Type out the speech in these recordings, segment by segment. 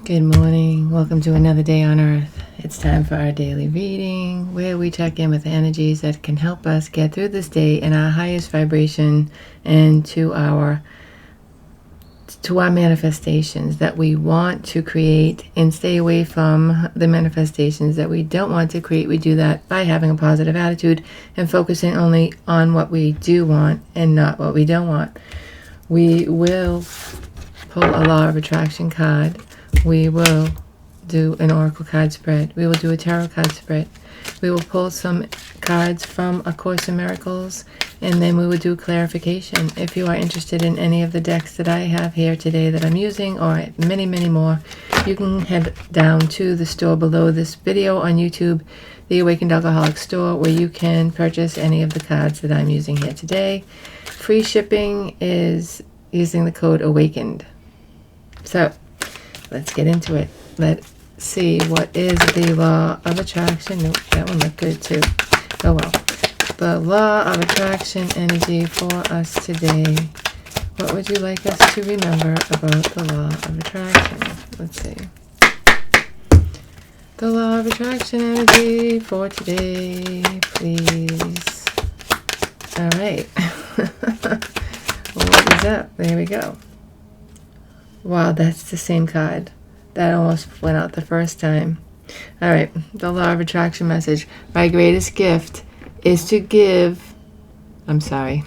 Good morning. Welcome to another day on Earth. It's time for our daily reading where we check in with energies that can help us get through this day in our highest vibration and to our manifestations that we want to create, and stay away from the manifestations that we don't want to create. We do that by having a positive attitude and focusing only on what we do want and not what we don't want. We will pull a law of attraction card. We will do an oracle card spread. We will do a tarot card spread. We will pull some cards from A Course in Miracles, and then we will do clarification. If you are interested in any of the decks that I have here today that I'm using, or many, many more, you can head down to the store below this video on YouTube, the Awakened Alcoholic store, where you can purchase any of the cards that I'm using here today. Free shipping is using the code AWAKENED. So, let's get into it. Let's see what is the law of attraction. Nope, that one looked good too. Oh well. The law of attraction energy for us today. What would you like us to remember about the law of attraction? Let's see. The law of attraction energy for today, please. All right. What is up? There we go. Wow, that's the same card. That almost went out the first time. All right, the law of attraction message. My greatest gift is to give. I'm sorry.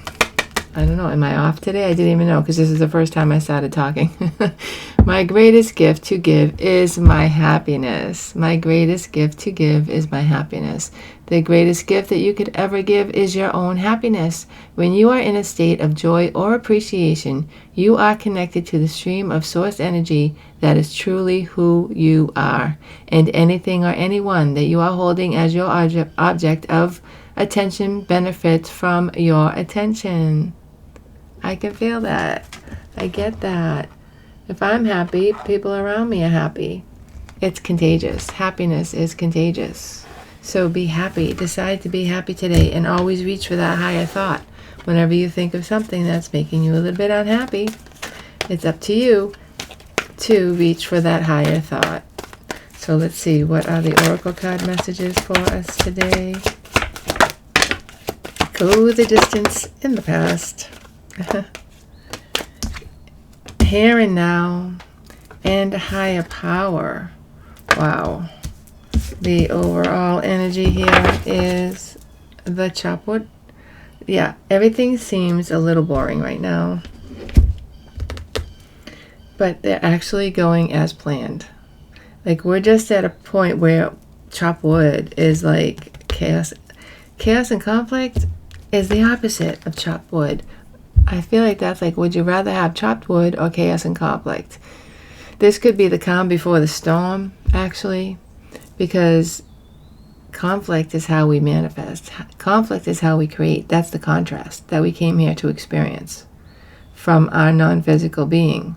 I don't know. Am I off today? I didn't even know, because this is the first time I started talking. My greatest gift to give is my happiness. My greatest gift to give is my happiness. The greatest gift that you could ever give is your own happiness. When you are in a state of joy or appreciation, you are connected to the stream of source energy that is truly who you are. And anything or anyone that you are holding as your object of attention benefits from your attention. I can feel that. I get that. If I'm happy, people around me are happy. It's contagious. Happiness is contagious. So be happy. Decide to be happy today, and always reach for that higher thought. Whenever you think of something that's making you a little bit unhappy, it's up to you to reach for that higher thought. So let's see, what are the oracle card messages for us today? Go the distance in the past. Here and now, and a higher power. Wow. The overall energy here is the chopwood. Yeah, everything seems a little boring right now, but they're actually going as planned. Like, we're just at a point where chop wood is like chaos. Chaos and conflict is the opposite of chopped wood. I feel like that's like, would you rather have chopped wood or chaos and conflict? This could be the calm before the storm, actually, because conflict is how we manifest. Conflict is how we create. That's the contrast that we came here to experience from our non-physical being.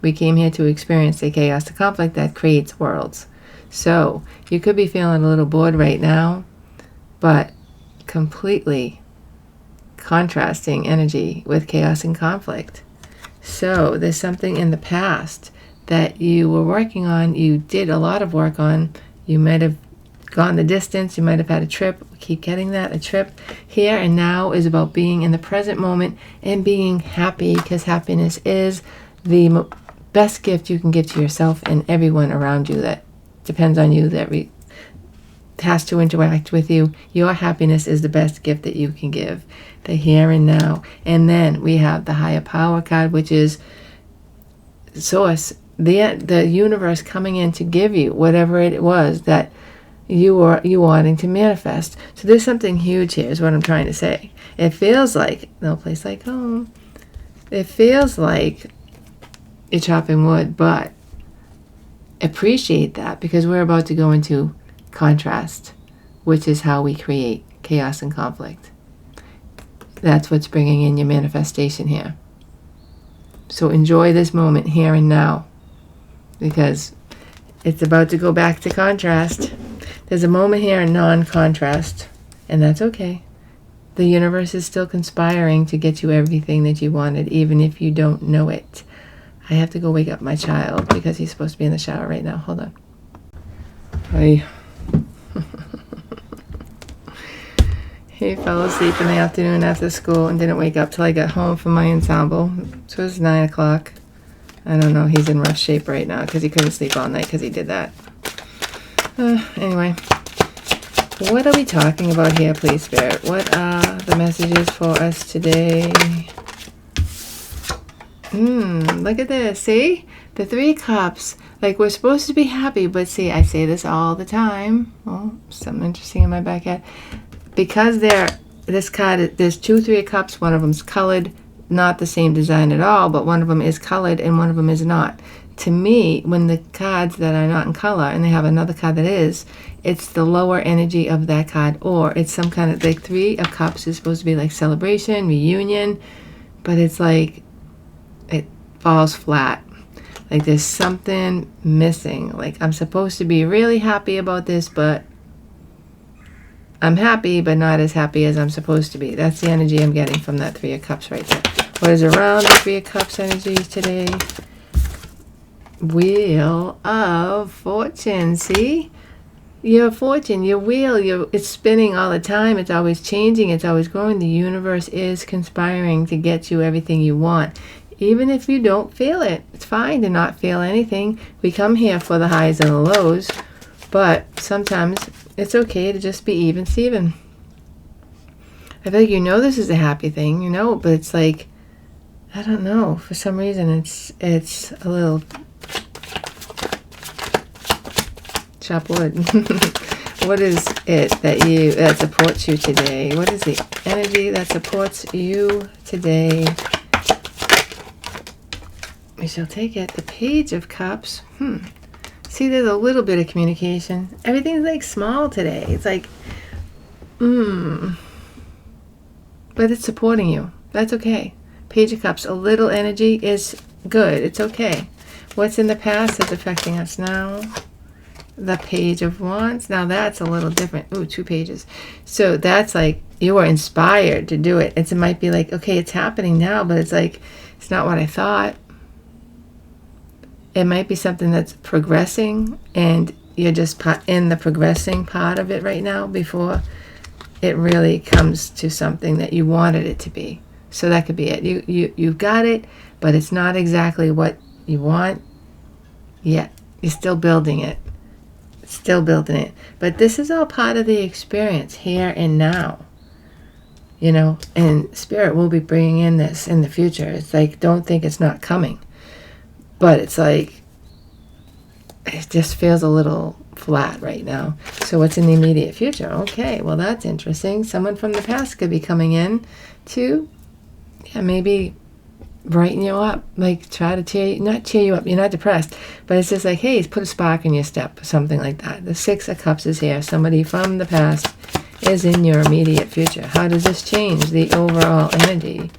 We came here to experience the chaos, the conflict that creates worlds. So you could be feeling a little bored right now, but completely contrasting energy with chaos and conflict. So there's something in the past that you were working on, you did a lot of work on, you might have gone the distance, you might have had a trip. We keep getting that, a trip. Here and now is about being in the present moment and being happy, because happiness is the best gift you can give to yourself and everyone around you that depends on you, that has to interact with you. Your happiness is the best gift that you can give, the here and now. And then we have the higher power card, which is source, the universe coming in to give you whatever it was that you wanting to manifest. So there's something huge here is what I'm trying to say. It feels like no place like home. It feels like you're chopping wood, but appreciate that, because we're about to go into contrast, which is how we create chaos and conflict. That's what's bringing in your manifestation here. So enjoy this moment here and now, because it's about to go back to contrast. There's a moment here in non-contrast, and that's okay. The universe is still conspiring to get you everything that you wanted, even if you don't know it. I have to go wake up my child because he's supposed to be in the shower right now. Hold on. Hi. He fell asleep in the afternoon after school and didn't wake up till I got home from my ensemble. So it was 9 o'clock. I don't know. He's in rough shape right now because he couldn't sleep all night because he did that. Anyway. What are we talking about here, please, Spirit? What are the messages for us today? Look at this. See? The 3 of Cups. Like, we're supposed to be happy, but see, I say this all the time. Oh, something interesting in my back head. Because this card, there's 2 3 of Cups. One of them's colored. Not the same design at all, but one of them is colored and one of them is not. To me, when the cards that are not in color and they have another card that is, it's the lower energy of that card, or it's some kind of, like, 3 of Cups is supposed to be like celebration, reunion, but it's like it falls flat. Like there's something missing. Like I'm supposed to be really happy about this, but I'm happy, but not as happy as I'm supposed to be. That's the energy I'm getting from that 3 of Cups right there. What is around the 3 of Cups energy today? Wheel of Fortune. See? Your fortune, your wheel, it's spinning all the time. It's always changing. It's always growing. The universe is conspiring to get you everything you want. Even if you don't feel it. It's fine to not feel anything. We come here for the highs and the lows. But sometimes it's okay to just be even Steven. I feel like this is a happy thing, but it's like, I don't know. For some reason, it's a little... Chop wood. What is it that supports you today? What is the energy that supports you today? We shall take it. The Page of Cups. See, there's a little bit of communication. Everything's like small today. It's like, but it's supporting you. That's okay. Page of Cups. A little energy is good. It's okay. What's in the past that's affecting us now? The Page of Wands. Now that's a little different. Ooh, 2 pages. So that's like you were inspired to do it. It might be like, okay, it's happening now, but it's like, it's not what I thought. It might be something that's progressing and you're just in the progressing part of it right now before it really comes to something that you wanted it to be. So that could be it. You've got it, but it's not exactly what you want yet. You're still building it. Still building it. But this is all part of the experience here and now. And Spirit will be bringing in this in the future. It's like, don't think it's not coming. But it's like, it just feels a little flat right now. So what's in the immediate future? Okay, well that's interesting. Someone from the past could be coming in to, maybe brighten you up, like try to not cheer you up. You're not depressed, but it's just like, hey, put a spark in your step, something like that. The 6 of Cups is here. Somebody from the past is in your immediate future. How does this change the overall energy?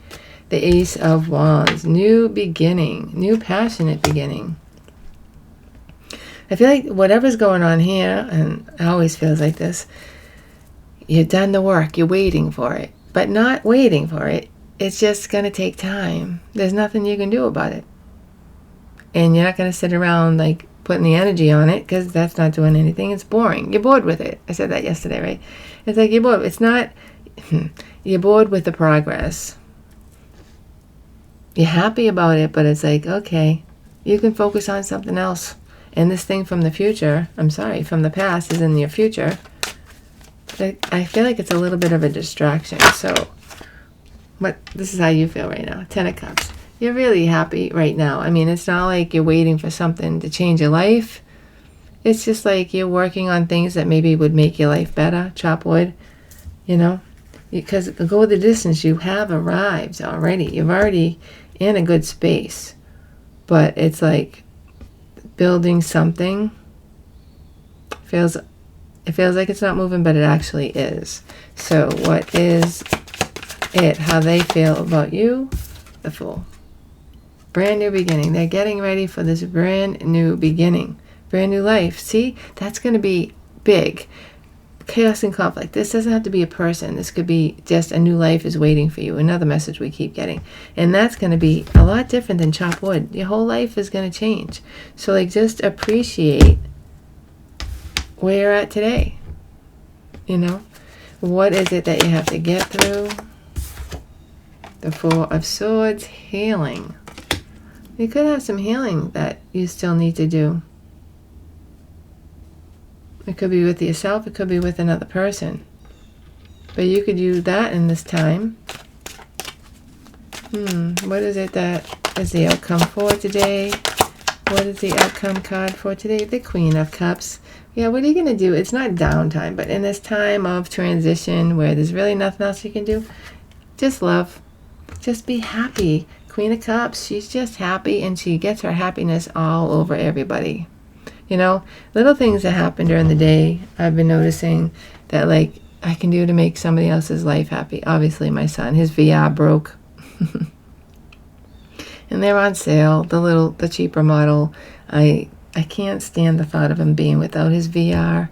The Ace of Wands, new beginning, new passionate beginning. I feel like whatever's going on here, and it always feels like this, you've done the work, you're waiting for it, but not waiting for it. It's just going to take time. There's nothing you can do about it. And you're not going to sit around like putting the energy on it because that's not doing anything. It's boring. You're bored with it. I said that yesterday, right? It's like you're bored. It's not, you're bored with the progress. You're happy about it, but it's like, okay, you can focus on something else. And this thing from the future, from the past is in your future. I feel like it's a little bit of a distraction. So, this is how you feel right now. 10 of Cups. You're really happy right now. I mean, it's not like you're waiting for something to change your life. It's just like you're working on things that maybe would make your life better. Chop wood, because go the distance. You have arrived already. You're already in a good space. But it's like building something. It feels like it's not moving, but it actually is. So what is it? How they feel about you? The Fool. Brand new beginning. They're getting ready for this brand new beginning. Brand new life. See? That's going to be big. chaos and conflict. This doesn't have to be a person. This could be just a new life is waiting for you. Another message we keep getting. And that's going to be a lot different than chop wood. Your whole life is going to change. So like just appreciate where you're at today. You know? What is it that you have to get through? The Four of Swords, healing. You could have some healing that you still need to do. It could be with yourself, it could be with another person. But you could use that in this time. What is it that is the outcome for today? What is the outcome card for today? The Queen of Cups. Yeah, what are you going to do? It's not downtime, but in this time of transition where there's really nothing else you can do, just love. Just be happy. Queen of Cups, she's just happy, and she gets her happiness all over everybody. You know, little things that happen during the day, I've been noticing that, like, I can do to make somebody else's life happy. Obviously, my son, his VR broke. And they're on sale, the cheaper model. I can't stand the thought of him being without his VR.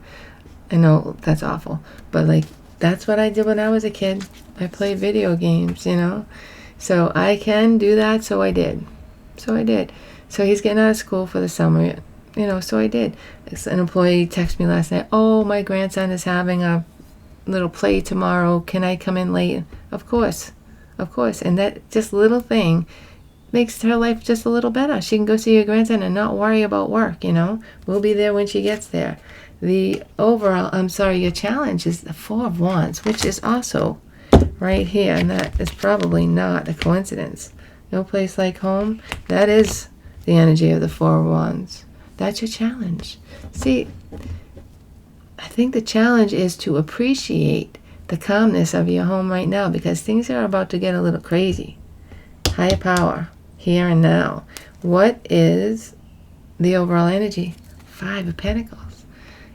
I know that's awful, but, like, that's what I did when I was a kid. I played video games, you know. So I can do that, so I did. So he's getting out of school for the summer. You know, so I did. An employee texted me last night, oh, my grandson is having a little play tomorrow. Can I come in late? Of course. And that just little thing makes her life just a little better. She can go see her grandson and not worry about work, you know. We'll be there when she gets there. Your challenge is the Four of Wands, which is also right here. And that is probably not a coincidence. No place like home. That is the energy of the Four of Wands. That's your challenge. See, I think the challenge is to appreciate the calmness of your home right now, because things are about to get a little crazy. Higher power, here and now. What is the overall energy? Five of Pentacles.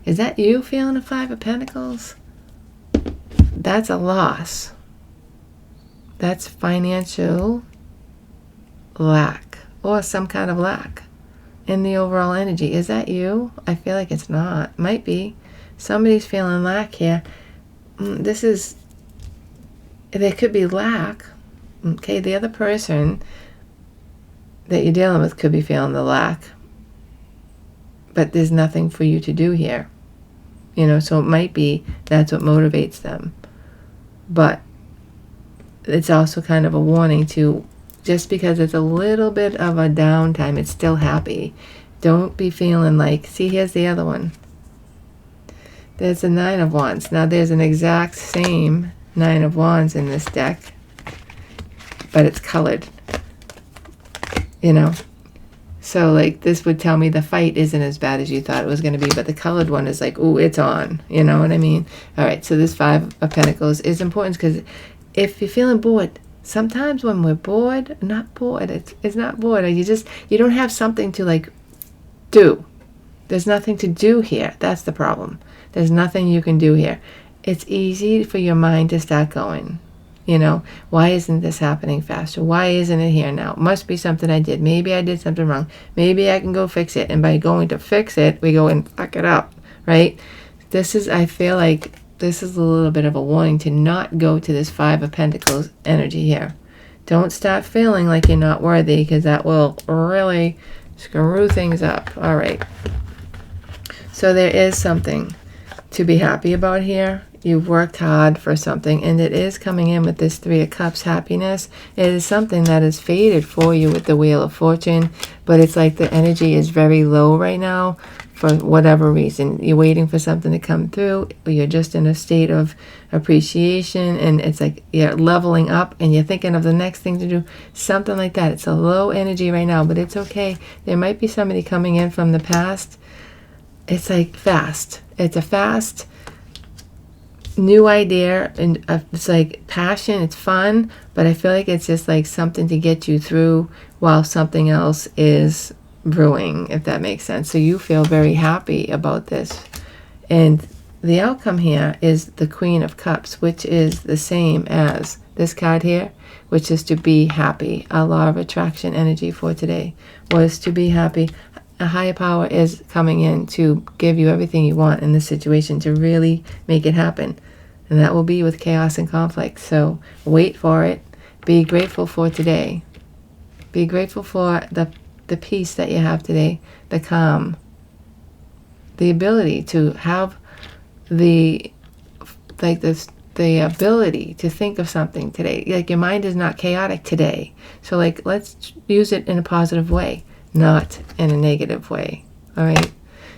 Is that you feeling a Five of Pentacles? That's a loss. That's financial lack, or some kind of lack in the overall energy. Is that you? I feel like it's not. Might be. Somebody's feeling lack here. There could be lack. Okay, the other person that you're dealing with could be feeling the lack. But there's nothing for you to do here. You know, so it might be that's what motivates them. But it's also kind of a warning to, just because it's a little bit of a downtime, it's still happy. Don't be feeling like, see, here's the other one. There's the Nine of Wands. Now, there's an exact same Nine of Wands in this deck, but it's colored, you know. So, like, this would tell me the fight isn't as bad as you thought it was going to be, but the colored one is like, ooh, it's on. You know what I mean? All right, so this Five of Pentacles is important, because if you're feeling bored, sometimes when we're bored, not bored, it's not bored. You don't have something to, like, do. There's nothing to do here. That's the problem. There's nothing you can do here. It's easy for your mind to start going. You know, why isn't this happening faster? Why isn't it here now? It must be something I did. Maybe I did something wrong. Maybe I can go fix it. And by going to fix it, we go and fuck it up, right? I feel like this is a little bit of a warning to not go to this Five of Pentacles energy here. Don't start feeling like you're not worthy, because that will really screw things up. All right. So there is something to be happy about here. You've worked hard for something, and it is coming in with this Three of Cups happiness. It is something that is faded for you with the Wheel of Fortune, but it's like the energy is very low right now for whatever reason. You're waiting for something to come through, or you're just in a state of appreciation, and it's like you're leveling up and you're thinking of the next thing to do, something like that. It's a low energy right now, but it's okay. There might be somebody coming in from the past. It's like fast. It's a fast new idea, and it's like passion. It's fun, but I feel like it's just like something to get you through while something else is brewing, if that makes sense. So you feel very happy about this, and the outcome here is the Queen of Cups, which is the same as this card here, which is to be happy. Our law of attraction energy for today was to be happy. a higher power is coming in to give you everything you want in this situation, to really make it happen. And that will be with chaos and conflict. So wait for it. Be grateful for today. Be grateful for the peace that you have today, the calm, the ability to have the ability to think of something today. Like, your mind is not chaotic today. So like, let's use it in a positive way, not in a negative way. All right.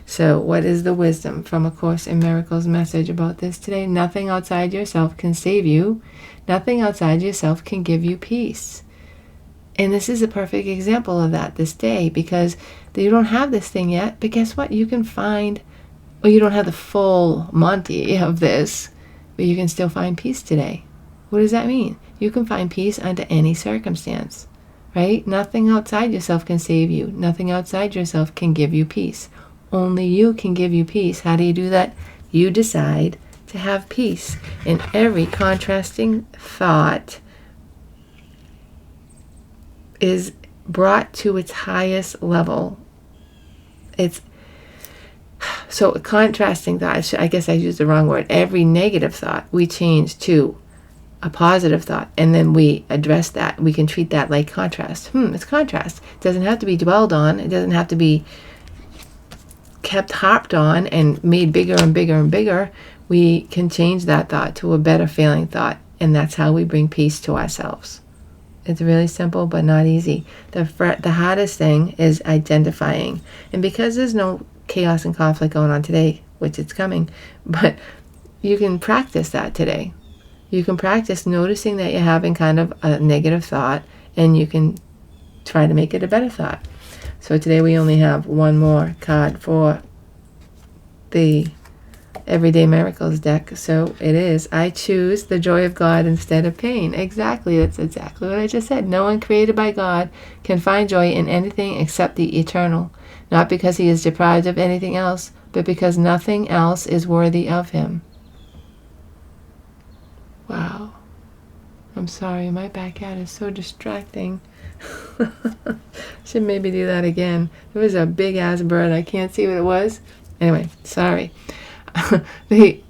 So what is the wisdom from A Course in Miracles message about this today? Nothing outside yourself can save you. Nothing outside yourself can give you peace. And this is a perfect example of that this day, because you don't have this thing yet, but guess what? You can find, or you don't have the full Monty of this, but you can still find peace today. What does that mean? You can find peace under any circumstance, right? Nothing outside yourself can save you. Nothing outside yourself can give you peace. Only you can give you peace. How do you do that? You decide to have peace. In every contrasting thought is brought to its highest level. So a contrasting thought, I guess I used the wrong word. Every negative thought we change to a positive thought, and then we address that. We can treat that like contrast. It's contrast. It doesn't have to be dwelled on. It doesn't have to be kept harped on and made bigger and bigger and bigger. We can change that thought to a better feeling thought, and that's how we bring peace to ourselves. It's really simple, but not easy. The hardest thing is identifying. And because there's no chaos and conflict going on today, which it's coming, but you can practice that today. You can practice noticing that you're having kind of a negative thought, and you can try to make it a better thought. So today we only have one more card for the Everyday Miracles deck. So it is, I choose the joy of God instead of pain. Exactly. That's exactly what I just said. No one created by God can find joy in anything except the eternal. Not because he is deprived of anything else, but because nothing else is worthy of him. Wow. I'm sorry, my backyard is so distracting. Should maybe do that again. There was a big ass bird. I can't see what it was. Anyway, sorry. The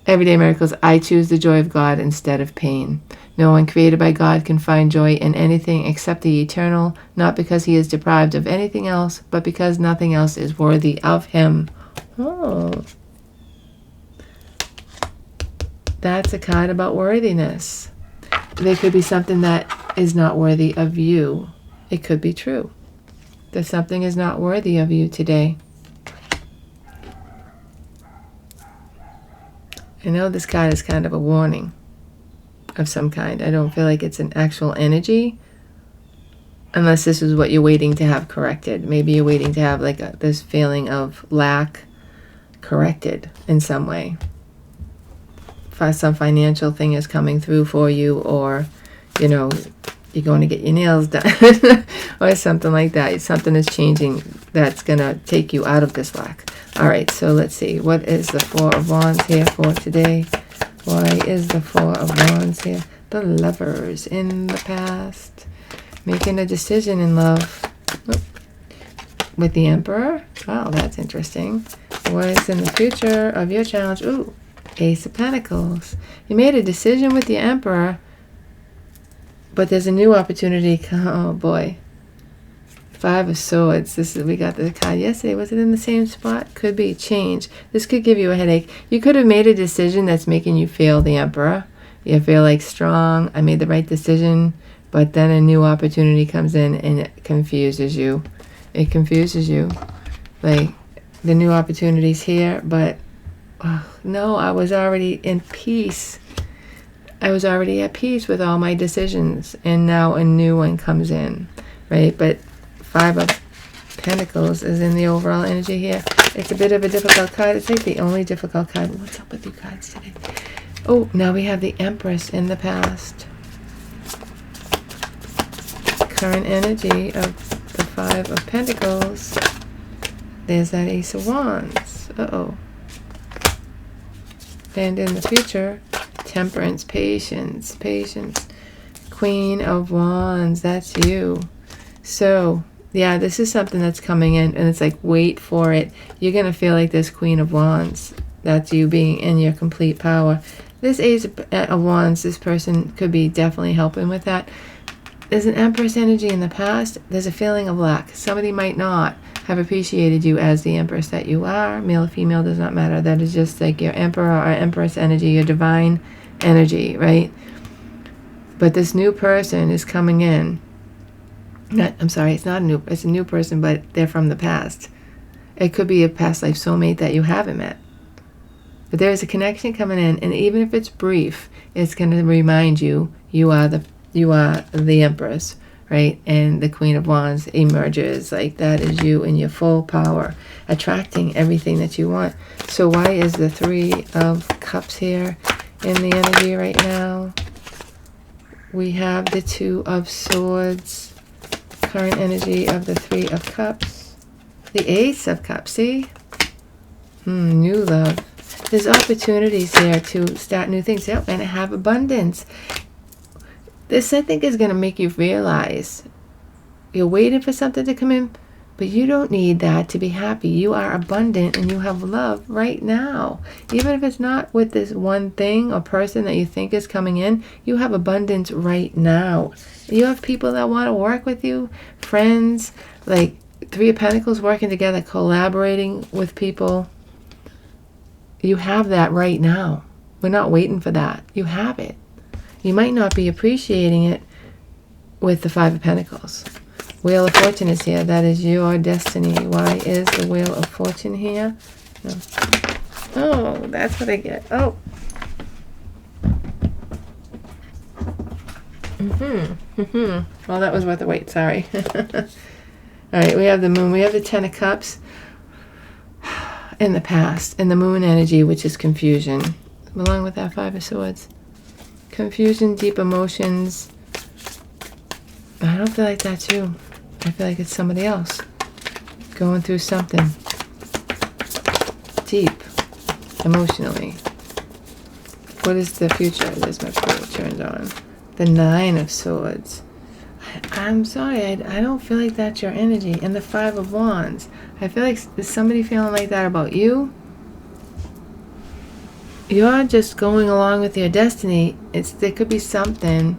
Everyday Miracles, I choose the joy of God instead of pain. No one created by God can find joy in anything except the eternal, not because he is deprived of anything else, but because nothing else is worthy of him. Oh. That's a card about worthiness. There could be something that is not worthy of you. It could be true that something is not worthy of you today. I know this card is kind of a warning of some kind. I don't feel like it's an actual energy, unless this is what you're waiting to have corrected. Maybe you're waiting to have like this feeling of lack corrected in some way. Some financial thing is coming through for you, or you're going to get your nails done or something like that. Something is changing that's going to take you out of this lack. All right, so let's see. What is the Four of Wands here for today? Why is the Four of Wands here? The Lovers in the past. Making a decision in love. With the Emperor. Wow, that's interesting. What is in the future of your challenge? Ooh, Ace of Pentacles. You made a decision with the Emperor, but there's a new opportunity. Oh boy. Five of Swords. We got the card yesterday. Was it in the same spot? Could be change. This could give you a headache. You could have made a decision that's making you feel the Emperor. You feel like strong. I made the right decision, but then a new opportunity comes in and it confuses you. It confuses you. Like, the new opportunity's here, but no, I was already in peace. I was already at peace with all my decisions, and now a new one comes in, right? But Five of Pentacles is in the overall energy here. It's a bit of a difficult card. It's like the only difficult card. What's up with you cards today? Oh, now we have the Empress in the past. Current energy of the Five of Pentacles. There's that Ace of Wands. Uh-oh. And in the future, Temperance, patience. Queen of Wands, that's you. So, Yeah, this is something that's coming in, and it's like, wait for it. You're going to feel like this Queen of Wands. That's you being in your complete power. This Ace of Wands, this person could be definitely helping with that. There's an Empress energy in the past. There's a feeling of lack. Somebody might not have appreciated you as the Empress that you are. Male or female does not matter. That is just like your Emperor or Empress energy, your divine energy, right? But this new person is coming in. I'm sorry, it's a new person, but they're from the past. It could be a past life soulmate that you haven't met. But there's a connection coming in, and even if it's brief, it's going to remind you are the Empress, right? And the Queen of Wands emerges. Like, that is you in your full power, attracting everything that you want. So why is the Three of Cups here in the energy right now? We have the Two of Swords, current energy of the Three of Cups, the Ace of Cups. See? New love. There's opportunities here to start new things. Yep, and have abundance. This, I think, is going to make you realize you're waiting for something to come in, but you don't need that to be happy. You are abundant and you have love right now. Even if it's not with this one thing or person that you think is coming in, you have abundance right now. You have people that want to work with you, friends, like Three of Pentacles, working together, collaborating with people. You have that right now. We're not waiting for that. You have it. You might not be appreciating it with the Five of Pentacles. Wheel of Fortune is here. That is your destiny. Why is the Wheel of Fortune here? No. Oh, that's what I get. Oh. Well, that was worth the wait. Sorry. All right, we have the Moon. We have the Ten of Cups in the past. And the Moon energy, which is confusion. Along with that Five of Swords. Confusion, deep emotions. I don't feel like that's you. I feel like it's somebody else going through something deep emotionally. What is the future? There's my pool turned on. The Nine of Swords. I'm sorry, I don't feel like that's your energy. And the Five of Wands. I feel like, is somebody feeling like that about you? You're just going along with your destiny. There could be something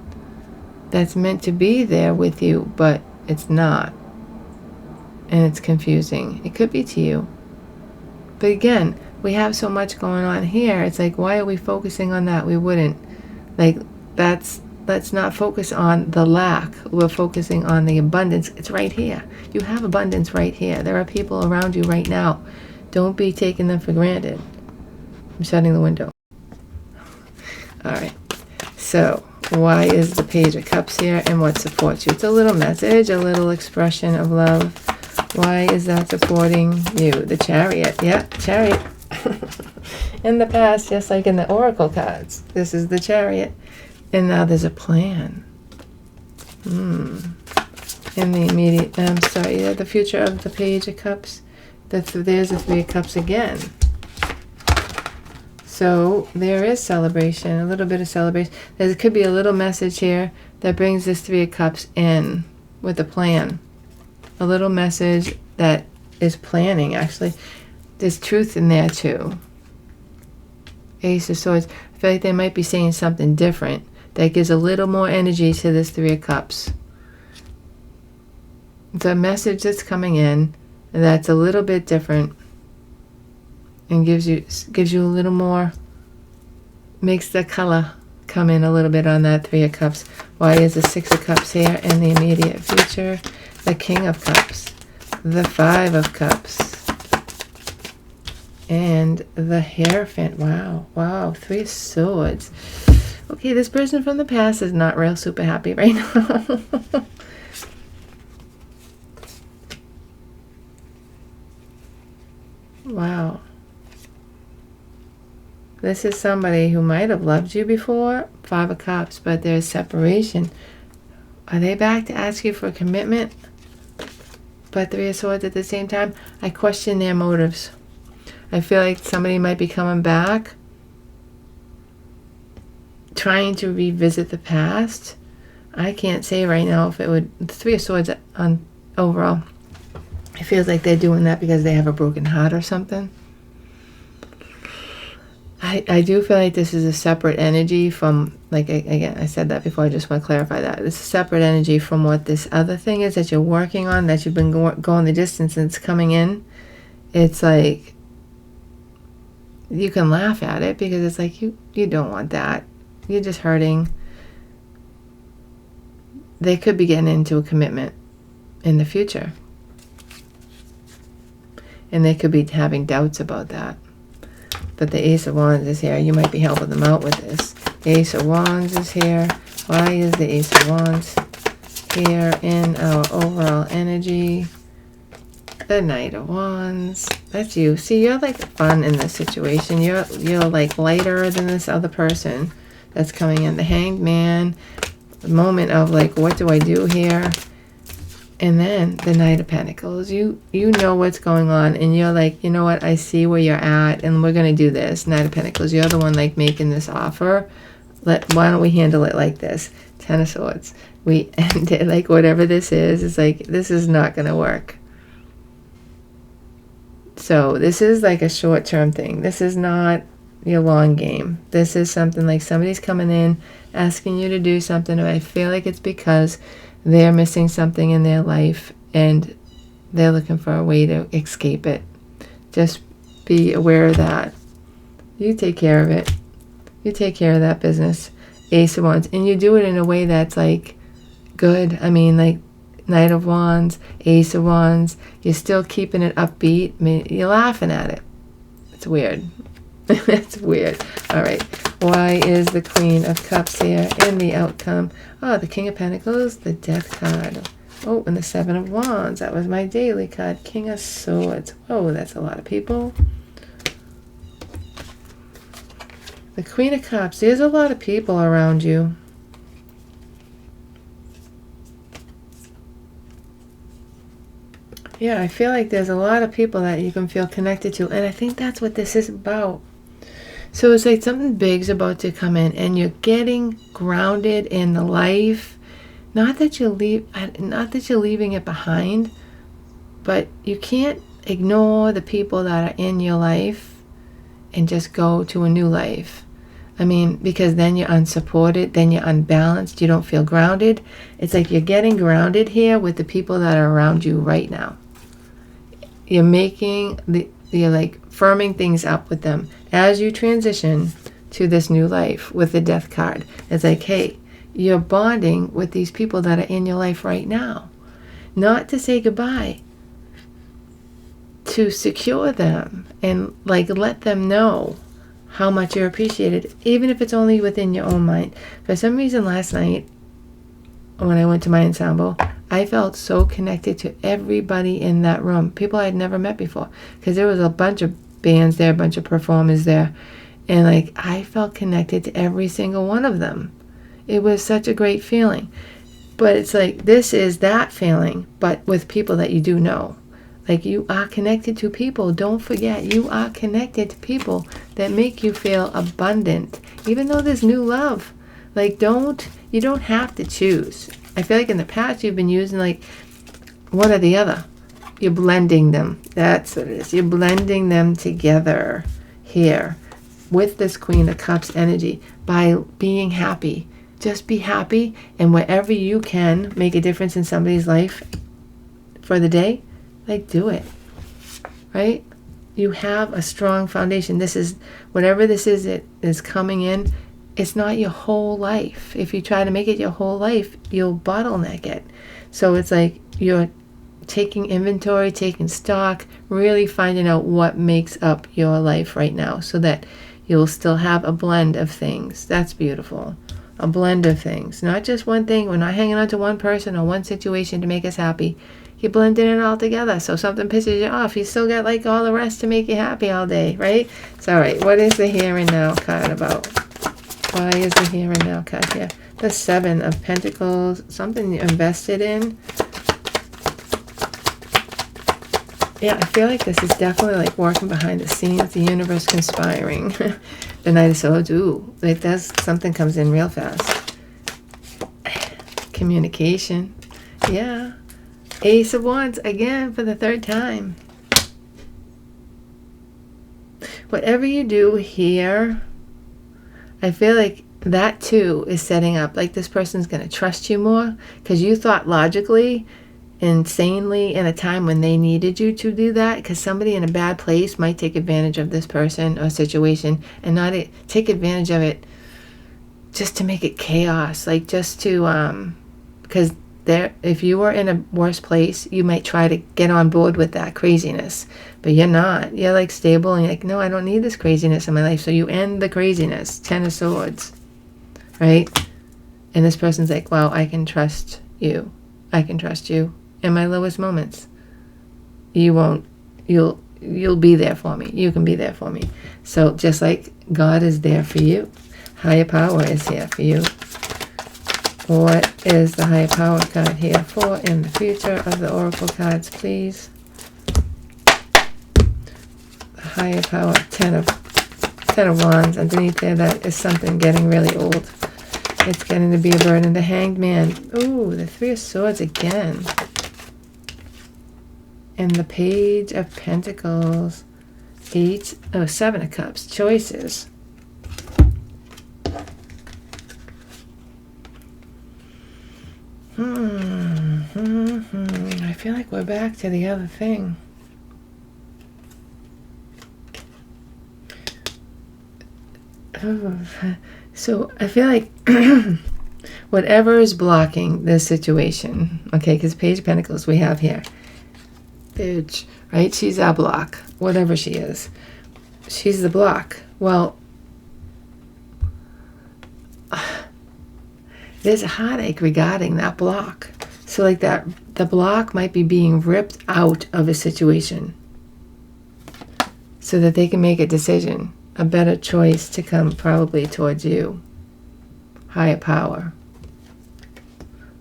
that's meant to be there with you, but it's not. And it's confusing. It could be to you. But again, we have so much going on here. It's like, why are we focusing on that? We wouldn't. Like, let's not focus on the lack. We're focusing on the abundance. It's right here. You have abundance right here. There are people around you right now. Don't be taking them for granted. I'm shutting the window. All right. So, why is the Page of Cups here, and what supports you? It's a little message, a little expression of love. Why is that supporting you? The Chariot. Yeah, Chariot. In the past, just like in the Oracle cards, this is the Chariot. And now there's a plan. In the immediate, the future of the Page of Cups. There's the Three of Cups again. So there is celebration, a little bit of celebration. There could be a little message here that brings this Three of Cups in with a plan. A little message that is planning, actually. There's truth in there too. Ace of Swords. I feel like they might be saying something different that gives a little more energy to this Three of Cups. It's a message that's coming in that's a little bit different. And gives you a little more, makes the color come in a little bit on that Three of Cups. Why is the Six of Cups here in the immediate future? The King of Cups, the Five of Cups, and the Hierophant. Wow, Three of Swords. Okay, this person from the past is not real super happy right now. Wow. This is somebody who might have loved you before, Five of Cups, but there's separation. Are they back to ask you for a commitment? But Three of Swords at the same time, I question their motives. I feel like somebody might be coming back, trying to revisit the past. I can't say right now if it would. The Three of Swords on overall, it feels like they're doing that because they have a broken heart or something. I do feel like this is a separate energy from, like, again, I said that before, I just want to clarify that. It's a separate energy from what this other thing is that you're working on, that you've been going the distance and it's coming in. It's like, you can laugh at it because it's like, you don't want that. You're just hurting. They could be getting into a commitment in the future. And they could be having doubts about that. But the Ace of Wands is here. You might be helping them out with this. The Ace of Wands is here. Why is the Ace of Wands here in our overall energy? The Knight of Wands. That's you. See, you're like fun in this situation. You're like lighter than this other person that's coming in. The Hanged Man. The moment of like, what do I do here? And then the Knight of Pentacles. You know what's going on, and you're like, you know what, I see where you're at, and we're going to do this. Knight of Pentacles. You're the one like making this offer. Why don't we handle it like this? Ten of Swords. We end it like whatever this is. It's like, this is not going to work. So this is like a short-term thing. This is not your long game. This is something like somebody's coming in asking you to do something, and I feel like it's because they're missing something in their life and they're looking for a way to escape it. Just be aware of that. You take care of it. You take care of that business. Ace of Wands. And you do it in a way that's like good. I mean, like Knight of Wands, Ace of Wands. You're still keeping it upbeat. I mean, you're laughing at it. It's weird. It's weird. All right. Why is the Queen of Cups here in the outcome? Oh, the King of Pentacles, the Death card. Oh, and the Seven of Wands. That was my daily card. King of Swords. Whoa, that's a lot of people. The Queen of Cups. There's a lot of people around you. Yeah, I feel like there's a lot of people that you can feel connected to. And I think that's what this is about. So it's like something big's about to come in, and you're getting grounded in the life. Not that you're leaving it behind, but you can't ignore the people that are in your life and just go to a new life. I mean, because then you're unsupported, then you're unbalanced, you don't feel grounded. It's like you're getting grounded here with the people that are around you right now. You're like firming things up with them as you transition to this new life with the Death card. It's like, hey, you're bonding with these people that are in your life right now. Not to say goodbye, to secure them and like let them know how much you're appreciated, even if it's only within your own mind. For some reason last night, when I went to my ensemble, I felt so connected to everybody in that room. People I had never met before. Because there was a bunch of bands there, a bunch of performers there. And like, I felt connected to every single one of them. It was such a great feeling. But it's like, this is that feeling, but with people that you do know. Like, you are connected to people. Don't forget, you are connected to people that make you feel abundant. Even though there's new love. Like, you don't have to choose. I feel like in the past you've been using like one or the other. You're blending them. That's what it is. You're blending them together here with this Queen of Cups energy by being happy. Just be happy, and wherever you can make a difference in somebody's life for the day, like, do it. Right? You have a strong foundation. This is, whatever this is, it is coming in. It's not your whole life. If you try to make it your whole life, you'll bottleneck it. So it's like you're taking inventory, taking stock, really finding out what makes up your life right now so that you'll still have a blend of things. That's beautiful. A blend of things. Not just one thing. We're not hanging on to one person or one situation to make us happy. You're blending it all together. So something pisses you off, you still got like all the rest to make you happy all day, right? So, all right, what is the here and now card about? Why is the here and now card here? The Seven of Pentacles, something you invested in. Yeah, I feel like this is definitely like working behind the scenes, the universe conspiring. The Knight of Swords, ooh, like that's something comes in real fast. Communication, yeah. Ace of Wands again for the third time. Whatever you do here, I feel like that too is setting up, like this person's going to trust you more because you thought logically, insanely in a time when they needed you to do that, because somebody in a bad place might take advantage of this person or situation and not take advantage of it just to make it chaos, like just to because if you were in a worse place, you might try to get on board with that craziness, but you're not. You're like stable and you're like, no, I don't need this craziness in my life. So you end the craziness. 10 of Swords, right? And this person's like, wow, I can trust you. I can trust you in my lowest moments. You'll be there for me. You can be there for me. So just like God is there for you, higher power is here for you. What is the higher power card here for in the future of the oracle cards, please? The higher power, 10 of Wands. Underneath there, that is something getting really old. It's getting to be a burden. The Hanged Man. Ooh, the 3 of Swords again. And the Page of Pentacles. 7 of Cups. Choices. I feel like we're back to the other thing. So I feel like whatever is blocking this situation, okay, because Page of Pentacles we have here. Bitch, right? She's our block. Whatever she is. She's the block. Well, there's a heartache regarding that block. So like that, the block might be being ripped out of a situation so that they can make a decision, a better choice to come probably towards you. Higher power.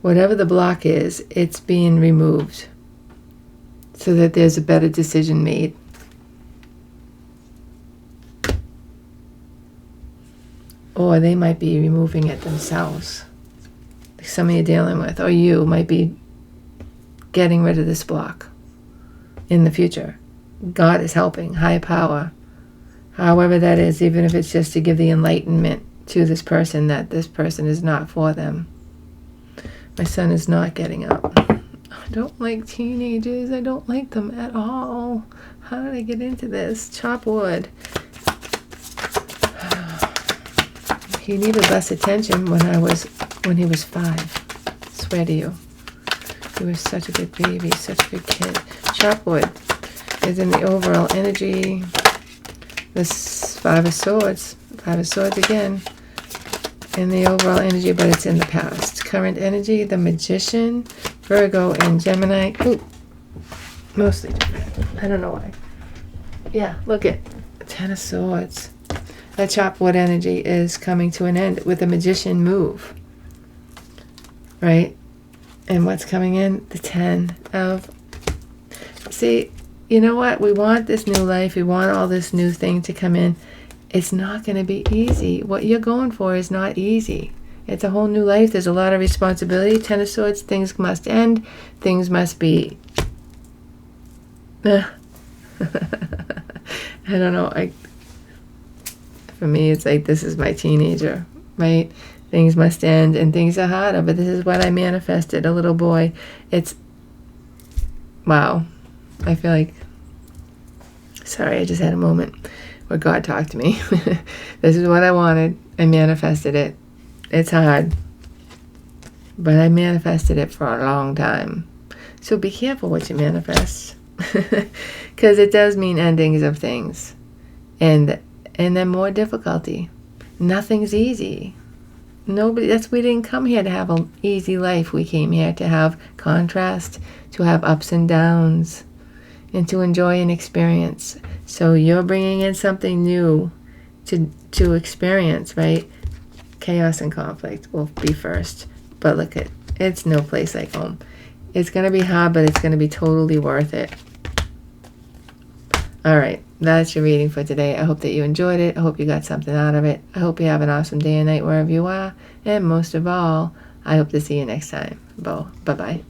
Whatever the block is, it's being removed so that there's a better decision made. Or they might be removing it themselves. Somebody you're dealing with, or you might be getting rid of this block in the future. God is helping, high power, however that is, even if it's just to give the enlightenment to this person that this person is not for them. My son is not getting up. I don't like teenagers. I don't like them at all. How did I get into this? Chop wood. He needed less attention when he was 5. I swear to you. He was such a good baby, such a good kid. Chop wood is in the overall energy. This 5 of Swords. 5 of Swords again. In the overall energy, but it's in the past. Current energy, the Magician, Virgo, and Gemini. Ooh, mostly different. I don't know why. Yeah, look at 10 of Swords. That chop wood energy is coming to an end with the Magician move. Right? And what's coming in? The 10 of... See, you know what? We want this new life. We want all this new thing to come in. It's not going to be easy. What you're going for is not easy. It's a whole new life. There's a lot of responsibility. 10 of Swords, things must end. Things must be... I don't know. For me, it's like, this is my teenager, right? Things must end and things are harder, but this is what I manifested, a little boy. It's, wow. I feel like, sorry, I just had a moment where God talked to me. This is what I wanted. I manifested it. It's hard, but I manifested it for a long time. So be careful what you manifest, because it does mean endings of things. And then more difficulty. Nothing's easy. We didn't come here to have an easy life. We came here to have contrast, to have ups and downs, and to enjoy an experience. So you're bringing in something new to experience, right? Chaos and conflict will be first. But look, it's no place like home. It's going to be hard, but it's going to be totally worth it. All right. That's your reading for today. I hope that you enjoyed it. I hope you got something out of it. I hope you have an awesome day and night wherever you are. And most of all, I hope to see you next time. Bye-bye.